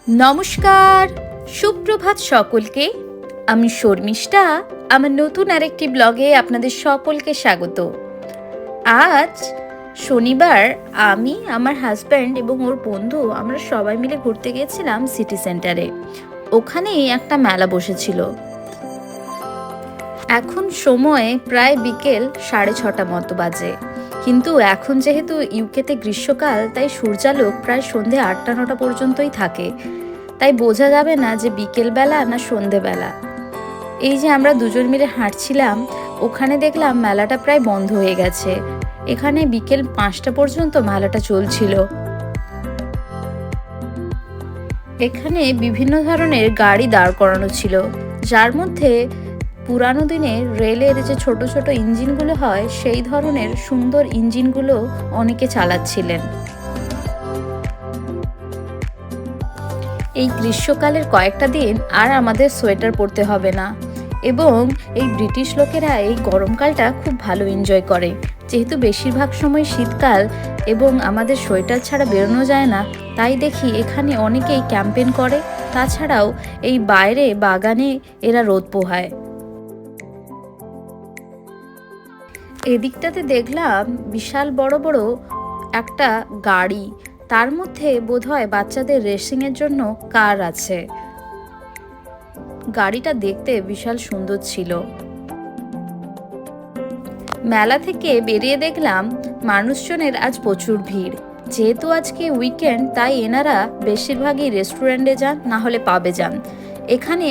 নমস্কার, সুপ্রভাত সকলকে। আমি শর্মিষ্ঠা। আমার নতুন আরেকটি ব্লগে আপনাদের সকলকে স্বাগত। আজ শনিবার আমি, আমার হাজব্যান্ড এবং ওর বন্ধু আমরা সবাই মিলে ঘুরতে গিয়েছিলাম সিটি সেন্টারে। ওখানেই একটা মেলা বসেছিল। এখন সময় প্রায় বিকেল 6:30 মতো বাজে, কিন্তু এখন যেহেতু ইউকেতে গ্রীষ্মকাল, তাই সূর্যালোক প্রায় সন্ধে 8টা-9টা পর্যন্তই থাকে, তাই বোঝা যাবে না যে বিকেলবেলা না সন্ধেবেলা। এই যে আমরা দুজন মিলে হাঁটছিলাম, ওখানে দেখলাম মেলাটা প্রায় বন্ধ হয়ে গেছে। এখানে বিকেল 5টা পর্যন্ত মেলাটা চলছিল। এখানে বিভিন্ন ধরনের গাড়ি দাঁড় করানো ছিল, যার মধ্যে পুরানো দিনের রেলের যে ছোট ছোট ইঞ্জিনগুলো হয়, সেই ধরনের সুন্দর ইঞ্জিনগুলো অনেকে চালাচ্ছিলেন। এই গ্রীষ্মকালের কয়েকটা দিন আর আমাদের সোয়েটার পরতে হবে না, এবং এই ব্রিটিশ লোকেরা এই গরমকালটা খুব ভালো এনজয় করে। যেহেতু বেশিরভাগ সময় শীতকাল এবং আমাদের সোয়েটার ছাড়া বেরোনো যায় না, তাই দেখি এখানে অনেকেই ক্যাম্পেইন করে। তাছাড়াও এই বাইরে বাগানে এরা রোদ পোহায়। এদিকটাতে দেখলাম বিশাল বড় বড় একটা গাড়ি, তার মধ্যে বোধহয় বাচ্চাদের রেসিংয়ের জন্য কার আছে। গাড়িটা দেখতে বিশাল সুন্দর ছিল। মেলা থেকে বেরিয়ে দেখলাম মানুষজনের আজ প্রচুর ভিড়। যেহেতু আজকে উইকেন্ড, তাই এনারা বেশিরভাগই রেস্টুরেন্টে যান, না হলে পাবে যান। এখানে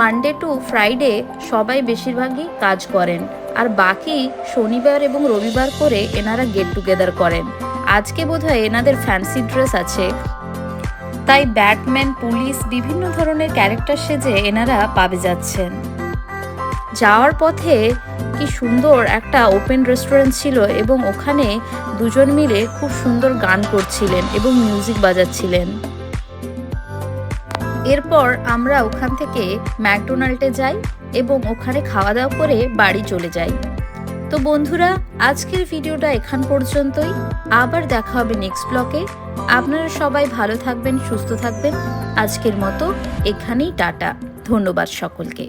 মানডে টু ফ্রাইডে সবাই বেশিরভাগই কাজ করেন, আর বাকি শনিবার এবং রবিবার করে এনারা গেট টুগেদার করেন। আজকে বোধহয় এনাদের ফ্যান্সি ড্রেস আছে, তাই ব্যাটম্যান, পুলিশ, বিভিন্ন ধরনের ক্যারেক্টার সেজে এনারা পাবে যাচ্ছেন। যাওয়ার পথে কি সুন্দর একটা ওপেন রেস্টুরেন্ট ছিল, এবং ওখানে দুজন মিলে খুব সুন্দর গান করছিলেন এবং মিউজিক বাজাচ্ছিলেন। এরপর আমরা ওখান থেকে ম্যাকডোনাল্ডে যাই এবং ওখানে খাওয়া দাওয়া করে বাড়ি চলে যাই। তো বন্ধুরা, আজকের ভিডিওটা এখান পর্যন্তই। আবার দেখা হবে নেক্সট ব্লগে। আপনারা সবাই ভালো থাকবেন, সুস্থ থাকবেন। আজকের মতো এখানেই টাটা। ধন্যবাদ সকলকে।